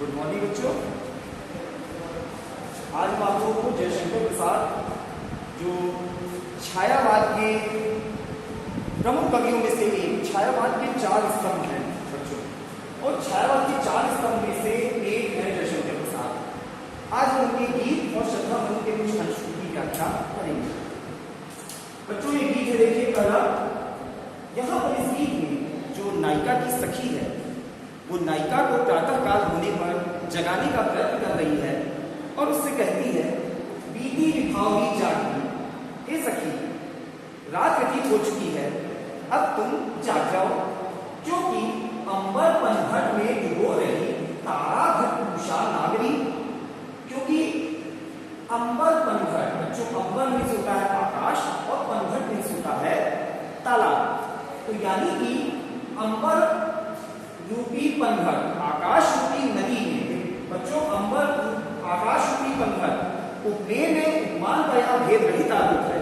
Good morning बच्चों। आज हम आप लोगों को जयशंकर प्रसाद जो छायावाद के प्रमुख कवियों में से एक, छायावाद के 4 स्तंभ हैं बच्चों, और छायावाद के 4 स्तंभ में से एक है जयशंकर प्रसाद। आज हम उनके गीत और श्रद्धामणि के कुछ अंशों की व्याख्या करेंगे। बच्चों ये गीत है, देखिए पहला, यहाँ पर इस गीत में जो नायिका की सखी है वो नायिका को प्रातः काल होने पर जगाने का प्रयत्न कर रही है और उससे कहती है, बीती विभावनी जागी, हे सखी रात व्यतीत हो चुकी है, अब तुम जाग जाओ, क्योंकि अंबर पनघट में डुबो रही तारा घट उषा नागरी। क्योंकि अंबर पनघट, बच्चों अंबर में से होता है आकाश और पनघट में से होता है तालाब। तो यानी कि अंबर रूपी पनघट, आकाश रूपी नदी में, बच्चों अंबर आकाश रूपी पनघट उपमेय में उपमान का यहां भेद रहित आरोप है,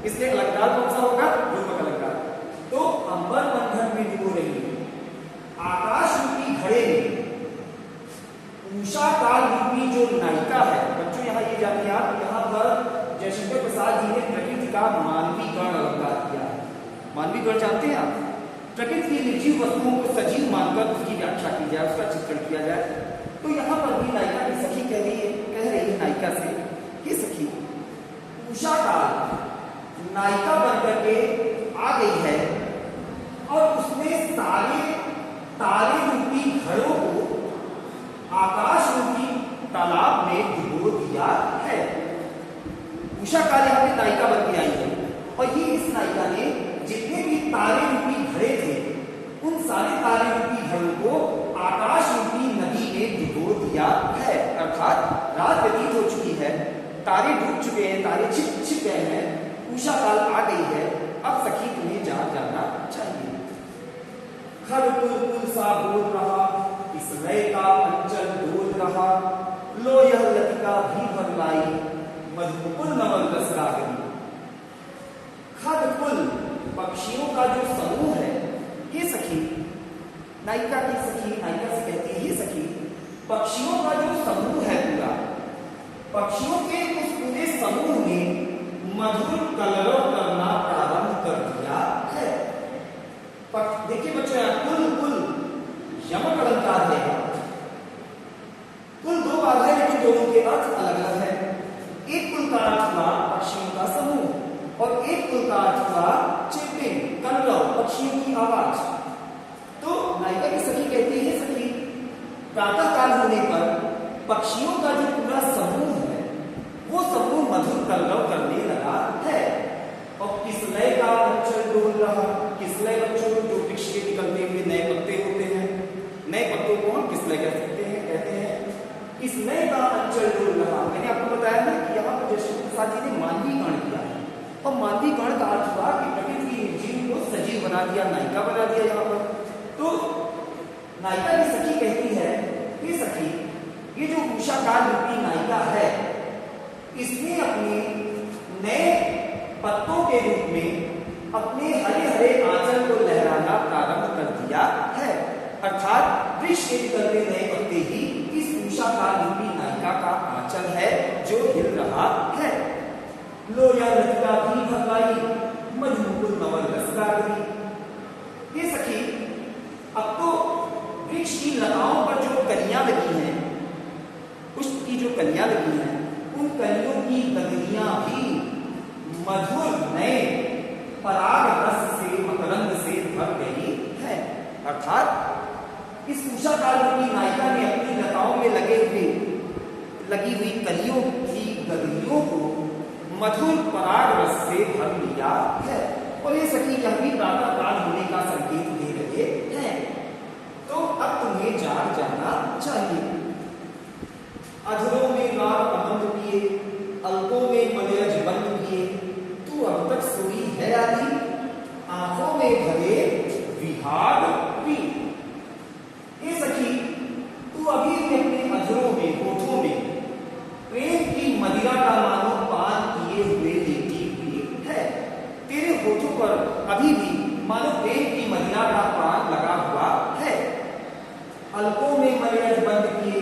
इसलिए अलंकार कौन सा होगा? रूपक अलंकार। तो अंबर पनघट में डूबो रही आकाश रूपी घड़े में उषा काल रूपी जो नायिका है। बच्चों यहां ये जानिए आप, यहां पर जयशंकर प्रसाद जी ने प्रकृति का मानवीय गण अलंकार किया है। मानवीय गण जानते हैं आप? प्रकृति की निर्जीव वस्तुओं को सजीव मानकर उसकी व्याख्या की जाए, उसका चित्रण किया जाए। तो यहाँ पर भी नायिका की सखी कह रही है नायिका से, कि सखी उषा काल नायिका बनकर के आ गई है और उसने सारे तारे रूपी घड़ों को आकाश रूपी तालाब में डुबो दिया है। उषा काल यहाँ पे नायिका बन के आई है और ये इस नायिका ने जितने भी तारे रूपी घड़े थे उन सारे तारे रूपी घड़ों को आकाश रूपी नदी में डुबो दिया है। अर्थात रात व्यतीत हो चुकी है, तारे डूब चुके हैं, तारे छिप गए हैं, उषा काल आ गई है, अब सखी तुम्हें जाग जाना चाहिए। खर कुल सा बोल रहा, इस लय का अंचल डोल रहा, लो यह लतिका भी बदलाई, मधुकुल नवल रस गई। खर कुल पक्षियों का जो समूह है, ये सखी नायिका की सखी नायिका से कहती है, ये सखी पक्षियों का जो समूह है पूरा, पक्षियों के उस पूरे समूह ने मधुर कलरव करना प्रारंभ कर दिया है। देखिए बच्चों यहाँ कुल यमक अलंकार है। कुल 2 बार है लेकिन दोनों के अर्थ अलग अलग है। एक कुल का अर्थ हुआ पक्षियों का समूह और एक कुल का अर्थ हुआ चिरपिंग, कलरव, पक्षियों की आवाज। तो नायिका की सखी कहती है, सखी प्रातः काल होने पर पक्षियों का जो पूरा समूह है वो समूह मधुर कलरव करने लगा है। और किस लय का अंचल डोल रहा, किस लय बच्चों जो वृक्ष के निकलते हुए नए पत्ते होते हैं, नए पत्तों को हम किस लय कह सकते हैं, कहते हैं किस लय का अंचल डोल रहा। मैंने आपको बताया ना कि यहाँ पर जयशंकर प्रसाद जी ने मानवीय गण किया है और मानवीय गण का अर्थ हुआ कि प्रकृति की निर्जीव को सजीव बना दिया, नायिका बना दिया। यहाँ पर तो नायिका की सखी कहती है कि सखी ये जो उषा काल रूपी नायिका है इसने अपने नए पत्तों के रूप में अपने हरे हरे आंचल को लहराना प्रारंभ कर दिया है। अर्थात वृक्ष के निकलते नए पत्ते ही इस उषा काल रूपी नायिका का आंचल है जो हिल रहा है। लो या लतिका भी भगाई, मधुकुल नवल रस गई। ये सखी अब तो वृक्ष की लताओं पर जो कलियां लगी हैं, पुष्प की जो कलियां लगी हैं, उन कलियों की गगरियां भी मधुर नए पराग रस से, मकरंद से भर गई है। अर्थात इस उषा काल की नायिका ने अपनी लताओं में लगी हुई कलियों की गगरियों को मधुर पराग रस से भर लिया है। और ये सखी यह भी प्रातः काल होने का संकेत दे रहे हैं। तो अब तुम्हें जाग जाना चाहिए। अधरों में रात अमंद पिए, अलकों में मलयज बंद किए, तू अब तक सोई है आदि, आंखों में भरे विहार पी। ये सखी तू अभी भी अपने अधरों में, होठों में प्रेम की मदिरा का मानो पान किए हुए लेटी हुई है। तेरे होठों पर अभी भी मानो प्रेम की मदिरा का पान लगा हुआ है। अलकों में मलयज बंद किए,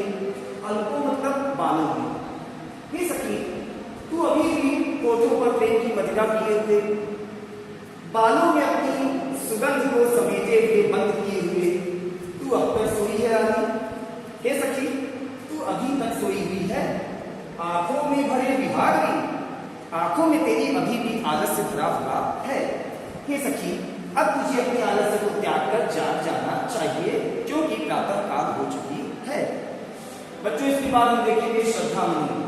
मदिरा पिए हुए, बालों में अपनी सुगंध को समेटे हुए, बंद किए हुए, तू अब तक सोई है आदि? हे सखी, तू अभी तक सोई हुई है? आंखों में भरे विभाग भी, आंखों में तेरी अभी भी आलस्य भरा हुआ है। हे सखी, अब तुझे अपने आलस्य को त्याग कर जाग जाना चाहिए, क्योंकि प्रातः काल हो चुकी है। बच्चों, इसके बाद हम देखेंगे श्रद्धा मनु।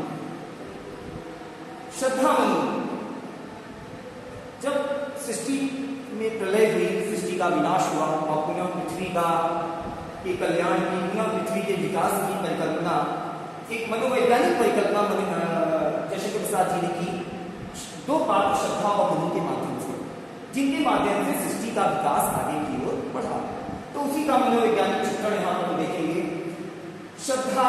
श्रद्धा मनु, जब सृष्टि में प्रलय हुई, सृष्टि का विनाश हुआ और पुनः पृथ्वी के कल्याण की, पुनः पृथ्वी के विकास की परिकल्पना, एक मनोवैज्ञानिक परिकल्पना जयशंकर प्रसाद जी ने की, दो पात्र श्रद्धा और मनु के माध्यम से, जिनके माध्यम से सृष्टि का विकास आगे की ओर बढ़ा। तो उसी का मनोवैज्ञानिक चित्रण यहां पर हम देखेंगे। श्रद्धा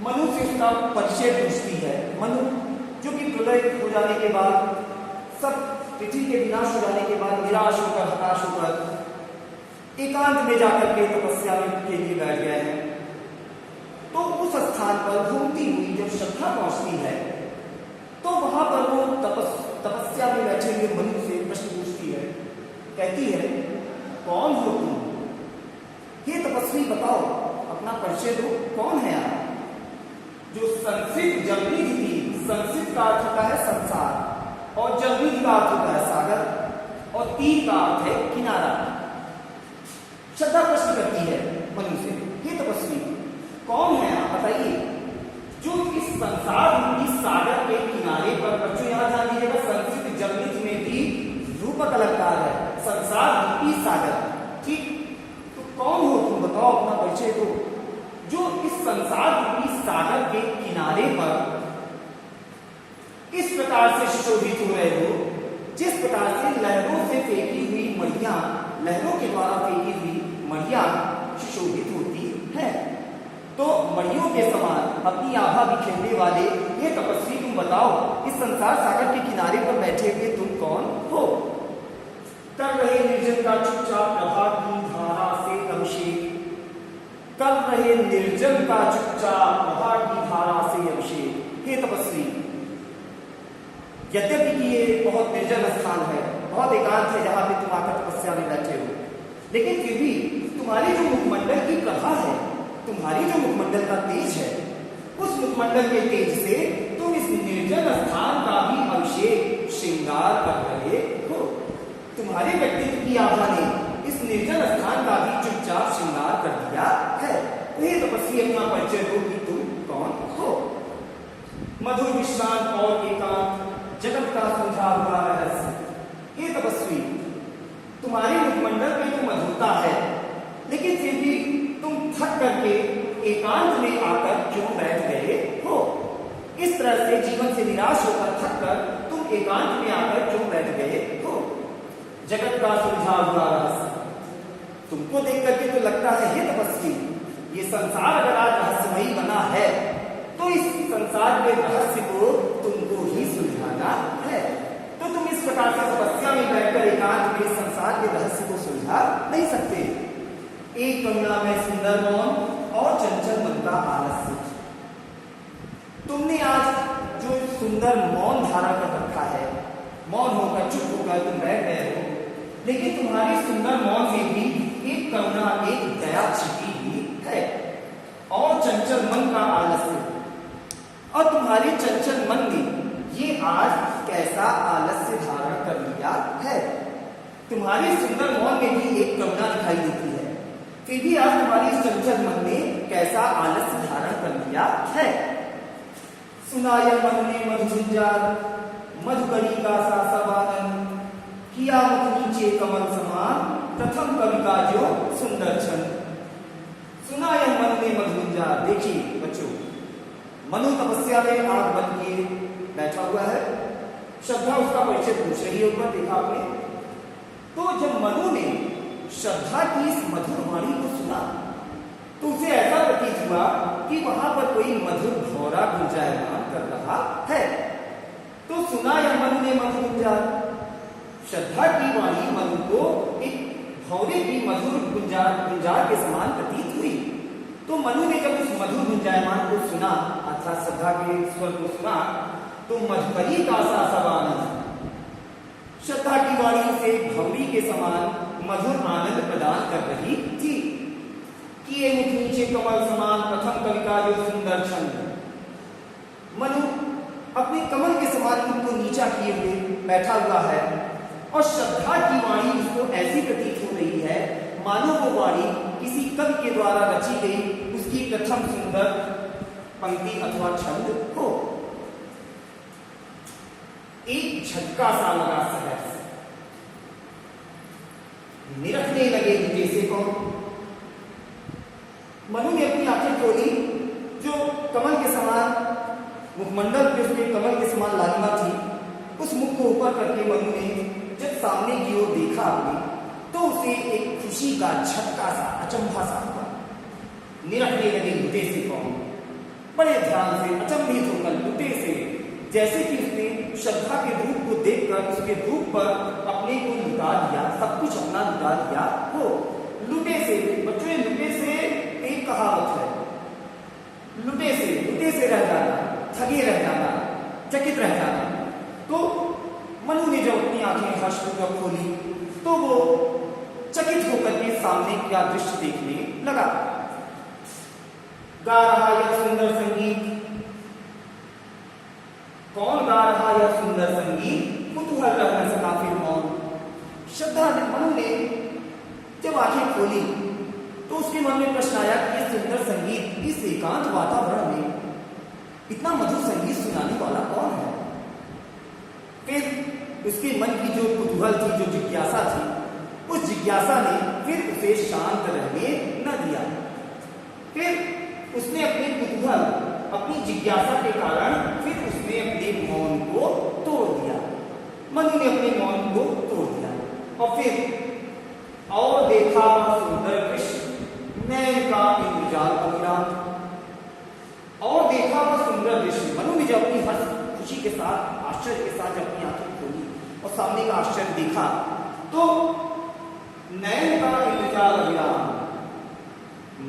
मनु से उसका परिचय पूछती है। मनु जो कि प्रलय हो जाने के बाद, सब पृथ्वी के विनाश हो जाने के बाद निराश होकर, हताश होकर एकांत में जाकर के तपस्या के लिए बैठ गए हैं। तो उस स्थान पर घूमती हुई जब श्रद्धा पहुंचती है, तो वहां पर वो तपस्या में बैठे हुए मनु से प्रश्न पूछती है, कहती है, कौन हो तुम? हे तपस्वी, बताओ, अपना परिचय दो, कौन है आप? जो संसित जलनिधि थी, संसित का अर्थ होता है संसार और जलनिधि का अर्थ होता है सागर और तीर का अर्थ है किनारा। श्रद्धा प्रश्न करती है मनु से, हे तपस्वी, कौन है आप, बताइए, जो इस संसार रूपी सागर के किनारे पर, बच्चों यहां ध्यान दीजिएगा, संस्कृत जलनिधि में भी रूपक अलंकार है, संसार रूपी सागर, ठीक? तो कौन हो तुम, बताओ, अपना परिचय दो, जो इस संसार रूपी सागर के किनारे पर इस प्रकार से सुशोभित हो रहे हो, जिस प्रकार से लहरों से फेंकी हुई मड़ियां, लहरों के द्वारा फेंकी हुई मड़ियां सुशोभित होती है। तो मड़ियों के समान अपनी आभा बिखेरने वाले ये तपस्वी, तुम बताओ, इस संसार सागर के किनारे पर बैठे हुए तुम कौन हो? कर रहे निर्जन का चुपचाप प्रभा की धारा से अभिषेक, कर रहे निर्जन का चुपचाप प्रभा की धारा से अभिषेक। हे तपस्वी, यद्यपि कि ये बहुत निर्जन स्थान है, बहुत एकांत है, जहां पे तुम आकर तपस्या में बैठे हो, लेकिन फिर भी तुम्हारे जो मुखमंडल की प्रभा है, तुम्हारी जो मुखमंडल का तेज है, उस मुखमंडल के तेज से तुम इस निर्जन स्थान का भी अभिषेक श्रृंगार कर रहे हो। तुम्हारे व्यक्तित्व की आभा ने इस निर्जन स्थान का भी चुपचाप श्रृंगार कर दिया है। ये तपस्वी, अपना परिचय दो कि तुम कौन हो? मधुर विश्रांत और एकांत जगत का सुलझा हुआ रहस्य। हे तपस्वी, तुम्हारे मुखमंडल में तो मधुरता है, लेकिन फिर भी तुम थक करके एकांत में आकर क्यों बैठ गए हो? इस तरह से जीवन से निराश होकर थक कर तुम एकांत में आकर क्यों बैठ गए हो? जगत का सुलझा हुआ रहस्य। तुमको देख करके तो लगता है, हे तपस्वी, ये संसार अगर आज रहस्यमयी बना है, तो इस संसार के रहस्य को तुमको ही सुलझाना है। तो तुम इस प्रकार से तपस्या में बैठकर एकांत में संसार के रहस्य को सुलझा नहीं सकते। एक करुणा में सुंदर मौन और चंचल मन का आलस्य। तुमने आज जो सुंदर मौन धारा कर रखा है, मौन होकर, चुप होकर तुम बैठ गए हो, लेकिन तुम्हारी सुंदर मौन में भी एक करुणा, एक दया छिपी हुई है और चंचल मन का आलस्य। और तुम्हारे चंचल मन ने ये आज कैसा आलस्य धारण कर लिया है? तुम्हारे सुंदर मौन में भी एक करुणा दिखाई देती है, फिर भी आज तुम्हारी चंचल मन ने कैसा आलस्य धारण कर लिया है। सुनाया मन ने मधुझंझार, मधुकरी का सा सवानन, किया मुख नीचे कमल समान, प्रथम कवि का जो सुंदर छंद। सुनाया मन ने मधुझंझार। देखिए बच्चों, मनु तपस्या में आग बंद किए बैठा हुआ है, श्रद्धा उसका परिचय पूछ रही है, ऊपर देखा आपने। तो जब मनु ने श्रद्धा की इस मधुर वाणी को सुना, तो उसे ऐसा प्रतीत हुआ कि वहां पर कोई मधुर भौरा गुंजायमान कर रहा है। तो सुना या मनु ने मधुगुंजार, श्रद्धा की वाणी मनु को एक भौरे की मधुर गुंजार के समान प्रतीत हुई। तो मनु ने जब उस मधुर गुंजायमान को सुना, अर्थात श्रद्धा के स्वर को सुना, तो मधुकरी का सा सवानंद। श्रद्धा की वाणी से भौरी के समान मधुर आनंद प्रदान कर रही थी। किए मुख नीचे कमल समान प्रथम कवि का जो सुंदर छंद। मनु अपने कमल के समान मुख को नीचा किए हुए बैठा हुआ है और श्रद्धा की वाणी उसको ऐसी प्रतीत हो रही है मानो वो वाणी किसी कवि के द्वारा रची गई उसकी प्रथम सुंदर पंक्ति अथवा छंद हो। एक झटका सा लगा सहज, निरखने लगे जैसे को। मनु ने अपनी आंखें खोली, जो कमल के समान मुखमंडल पे उसके कमल के समान लालिमा थी, उस मुख को ऊपर करके मनु ने जब सामने की ओर देखा अपने, तो उसे एक खुशी का झटका सा अचंभा सा हुआ। निरखने लगे लुटे से कौन, बड़े ध्यान से अचंभित होकर लुटे से, जैसे कि उसने श्रद्धा के रूप को देखकर उसके रूप पर अपने को लुटा दिया, सब कुछ अपना लुटा दिया हो। लुटे से, बच्चों लुटे से एक कहावत है, लुटे से रह जाना, ठगे रह जाना, चकित रह जाना। तो मनु ने जब अपनी आंखें हर्षपूर्वक खोली तो वो चकित होकर के सामने क्या दृश्य देखने लगा। गा रहा यह सुंदर संगीत, कौन गा रहा यह सुंदर संगीत, कुतूहल रह न सका फिर मौन। श्रद्धा ने, मनु ने जब आंखें खोली तो उसके मन में प्रश्न आया कि यह सुंदर संगीत इस एकांत वातावरण में इतना मधुर संगीत सुनाने वाला कौन है। फिर उसके मन की जो कुतूहल थी, जो जिज्ञासा थी, उस जिज्ञासा ने फिर उसे शांत रहने न दिया। फिर उसने अपने कुतूहल, अपनी जिज्ञासा के कारण फिर उसने अपने मौन को तोड़ दिया। मनु ने अपने मौन को तोड़ दिया और फिर और देखा सुंदर दृश्य, नैन का इंद्रजाल अविराम। और देखा वह सुंदर दृश्य, मनु ने जब अपनी हर्ष खुशी के साथ, आश्चर्य के साथ जब अपनी आंखें खोली और सामने का आश्चर्य देखा तो नैन का इंद्रजाल अविराम।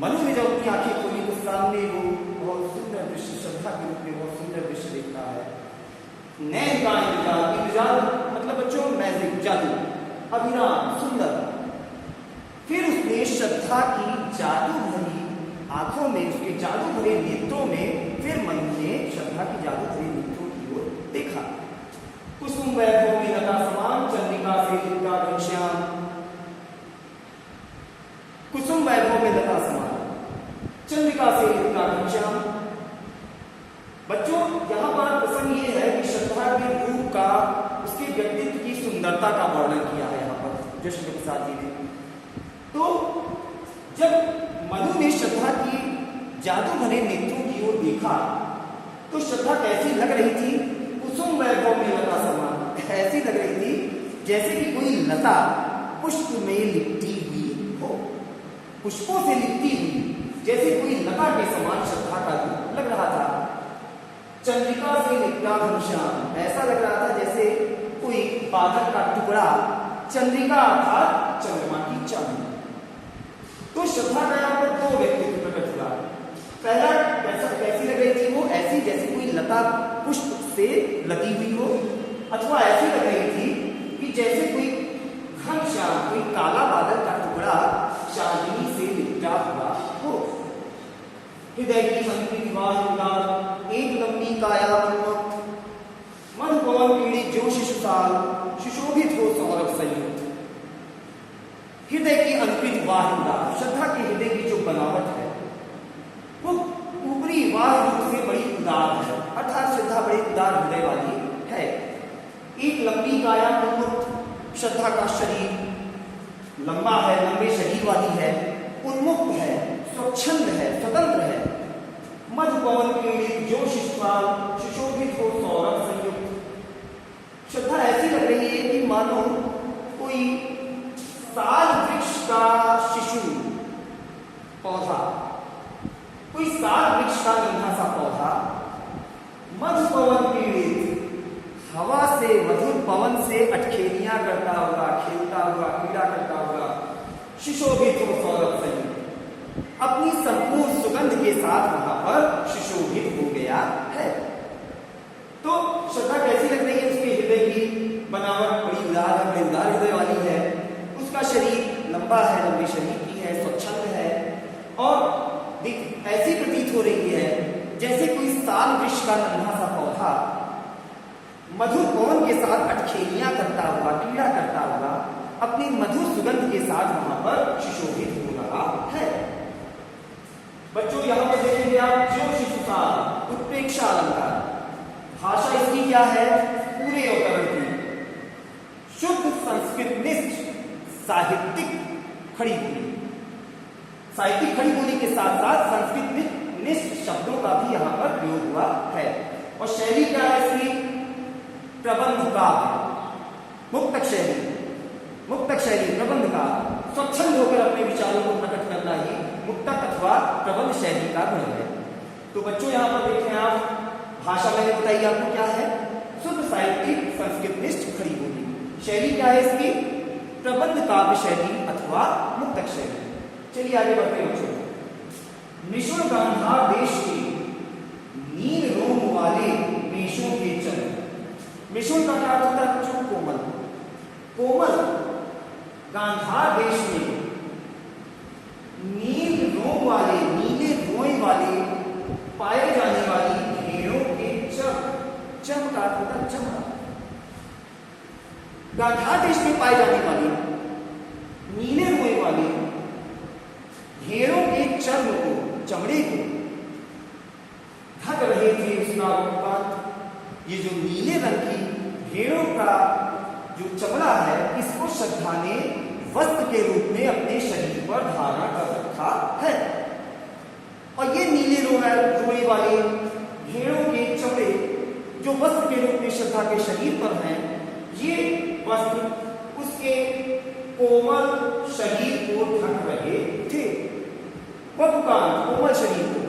मनु ने जब अपनी आंखें खोली तो सामने वो बहुत सुंदर दृश्य, श्रद्धा के रूप में बहुत सुंदर दृश्य देखता है। नैन का इंद्रजाल, इंद्रजाल मतलब बच्चों मैजिक, जादू, अविराम, सुंदर। फिर उसने श्रद्धा की जादू भरी आंखों में, उसके जादू भरे नेत्रों में, फिर मनु ने श्रद्धा की जादू भरे नेत्रों की ओर देखा। कुसुम वैभव में लता समान चंद्रिका से लिपटा घनश्याम। कुसुम वैभव में लता समान चंद्रिका से लिपटा घनश्याम। बच्चों यहां पर प्रसंग ये है कि श्रद्धा के रूप का, उसके व्यक्तित्व की सुंदरता का वर्णन किया है यहाँ पर जश्न प्रसाद जी ने। तो जब मनु ने श्रद्धा की जादू भरे नेत्रों की ओर देखा तो श्रद्धा कैसी लग रही थी, कुसुम वैभव में लता समान, ऐसी लग रही थी जैसे कि कोई लता पुष्प में लिपटी हुई हो, पुष्पों से लिपटी हुई, जैसे कोई लता के समान श्रद्धा का रूप लग रहा था। चंद्रिका से लिपटा घनश्याम, ऐसा लग रहा था जैसे कोई बादल का टुकड़ा, चंद्रिका अर्थात चंद्रमा की चांद। तो श्रद्धा का यहाँ पर दो व्यक्तित्व प्रकट हुआ। पहला कैसी लग रही थी वो, ऐसी जैसे कोई लता पुष्प से लगी हुई हो, अथवा ऐसी लग रही थी कि जैसे कोई घनश्याम, कोई काला बादल का टुकड़ा चांदनी से लिपटा हुआ हो। हृदय की मंत्री विवाह, एक लंबी काया उन्मुक्त, मन पवन पीड़ित जो शिशुकाल, सुशोभित हो सौरभ संयुक्त। हृदय की अंकित वाहिंदा, श्रद्धा के हृदय की जो बनावट है वो ऊपरी वाह रूप से बड़ी उदार है, अर्थात श्रद्धा बड़ी उदार हृदय वाली है। एक लंबी काया उन्मुक्त, श्रद्धा का शरीर लंबा है, लंबे शरीर वाली है, उन्मुक्त है, स्वच्छंद है, स्वतंत्र है। मधु पवन पीड़ित जो शिशुपाल, सुशोभित हो सौरभ संयुक्त। श्रद्धा ऐसी लग रही है कि मानो कोई साल वृक्ष का शिशु पौधा, कोई साल वृक्ष का नन्हा सा पौधा, मधु पवन पीड़ित, हवा से, मधुर पवन से अटखेलियां करता हुआ, खेलता हुआ, क्रीड़ा करता हुआ, सुशोभित हो सौरभ संयुक्त, अपनी संपूर्ण सुगंध के साथ वहां पर सुशोभित हो गया है। तो लंबा है, लंबे शरीर की है, स्वच्छंद है और ऐसी प्रतीत हो रही है जैसे कोई साल वृक्ष का नन्हा सा पौधा मधुर पवन के साथ अटखेलियां करता हुआ, क्रीड़ा करता हुआ अपनी मधुर सुगंध के साथ वहां पर सुशोभित हो रहा है। बच्चों यहां पर देखेंगे आप जो शिशुकाल उत्प्रेक्षा अलंकार, भाषा इसकी क्या है? पूरे अवतरण की शुद्ध संस्कृत निष्ठ साहित्यिक खड़ी बोली, साहित्यिक खड़ी बोली के साथ साथ संस्कृत निष्ठ शब्दों का भी यहां पर प्रयोग हुआ है। और शैली क्या है इसकी? प्रबंध काव्य, मुक्तक शैली, मुक्तक शैली, प्रबंध का स्वच्छंद होकर अपने विचारों को प्रकट करना ही मुक्तक अथवा प्रबंध शैली का गुण है। तो बच्चों यहां पर देखें आप, भाषा मैंने बताई आपको क्या है? शुद्ध साहित्यिक संस्कृत निष्ठ खड़ी बोली। शैली क्या है इसकी? प्रबंध काव्य शैली अथवा मुक्तक शैली। चलिए आगे बढ़ते हैं बच्चों। निशुल्क गांधार देश के नील रोम वाले मेषों के चरण। निशुल्क का क्या अर्थ होता है बच्चों? कोमल, कोमल। गांधार देश में नील रोम वाले, नीले रोए वाले पाए जाने वाली भेड़ों के चम का अर्थ होता है चमड़ा। गांधार देश में पाए जाने वाली नीले रोए वाले भेड़ों के चर्म को, चमड़े को ढक रहे थे उसका उत्पात। ये जो नीले रंग की भेड़ों का जो चमड़ा है, इसको श्रद्धा ने वस्त्र के रूप में अपने शरीर पर धारण कर रखा है। और ये नीले रोए वाले भेड़ों के चमड़े जो वस्त्र के रूप में श्रद्धा के शरीर पर हैं, ये वस्त्र उसके कोमल शरीर को ढक रहे थे। कोमल शरीर को,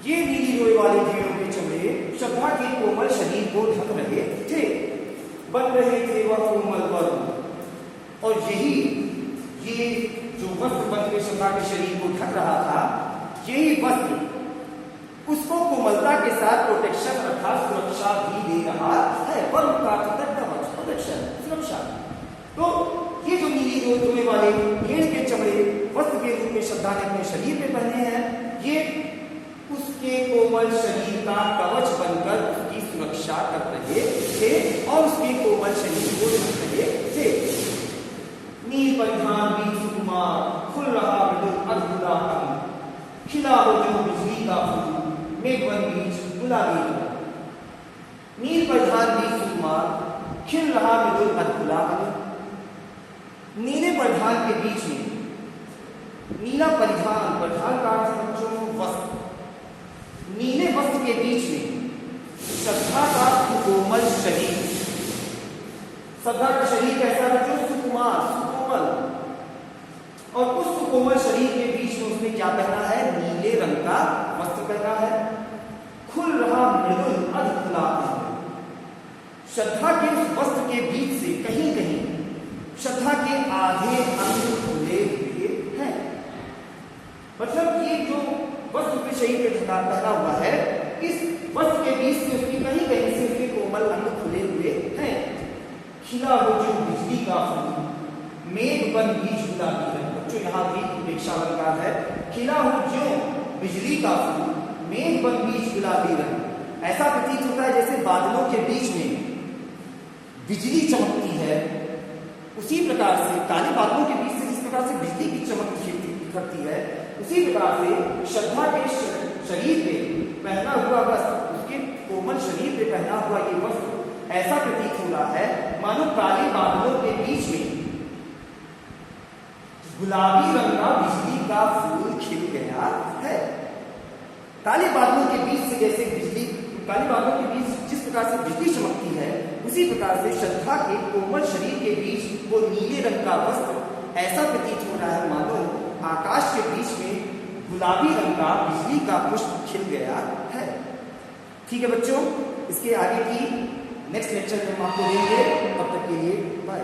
ये नीली रोए वाले भेड़ों के चमड़े श्रद्धा के कोमल शरीर को ढक रहे थे, बन रहे थे वह कोमल वर्ण। और यही ये जो वस्त्र बन के श्रद्धा के शरीर को ढक रहा था, यही वस्त्र उसको कोमलता के साथ प्रोटेक्शन अर्थात सुरक्षा भी दे रहा है। वर्ण का कवच, प्रोटेक्शन, सुरक्षा। तो ये जो नीली रोए वाले भेड़ के चमड़े वस्त्र के रूप में श्रद्धा ने अपने शरीर में पहने हैं, ये उसके कोमल शरीर का कवच बनकर उसकी सुरक्षा कर रहे थे और उसके कोमल शरीर को ढक रहे थे। नील परिधान बीच सुकुमार, खुल रहा मृदुल अद्भुता अंग, खिला हो जो बिजली का फूल, मेघवन बीच गुलाबी रंग। नील परिधान बीच सुकुमार, खिल रहा मृदुल अद्भुता अंग। नीले परिधान के बीच में, नीला परिधान, परिधान का अर्थ बच्चों वस्त्र, नीले वस्त्र के बीच में श्रद्धा का कोमल शरीर। श्रद्धा का शरीर कैसा बच्चों? सुकुमार, सुकोमल। और उस सुकोमल शरीर के बीच में उसने क्या पहना है? नीले रंग का वस्त्र पहना है। खुल रहा मृदुल अधखुला अंग। श्रद्धा के उस वस्त्र के बीच से कहीं कहीं श्रद्धा के आधे अंग खुले हुए हैं। मतलब ये जो वस्त्र के शरीर पे ढका पहना हुआ है, इस वस्त्र के बीच से उसकी कहीं कहीं से उसके कोमल अंग खुले हुए हैं। खिला हो जो बिजली का फूल, मेघ बन बीच गुलाबी रंग। बच्चों यहाँ भी उपेक्षा अलंकार है। खिला हो जो बिजली का फूल, मेघ बन बीच गुलाबी रंग। ऐसा प्रतीत होता है जैसे बादलों के बीच में बिजली चमकती है, उसी प्रकार से काले बादलों के बीच से जिस प्रकार से बिजली की चमक निखरती है, उसी प्रकार से श्रद्धा के शरीर पे पहना हुआ वस्त्र, उसके कोमल शरीर पे पहना हुआ ये वस्त्र ऐसा प्रतीत हो रहा है मानो काले बादलों के बीच में गुलाबी रंग का बिजली का फूल खिल गया है। काले बादलों के बीच से जैसे बिजली, काले बादलों के बीच जिस प्रकार से बिजली चमकती है, उसी प्रकार से श्रद्धा के कोमल शरीर के बीच वो नीले रंग का वस्त्र ऐसा प्रतीत हो रहा है मानो आकाश के बीच में गुलाबी रंग का बिजली का पुष्प खिल गया है। ठीक है बच्चों, इसके आगे की नेक्स्ट लेक्चर में हम आपको देंगे। तब तक के लिए बाय।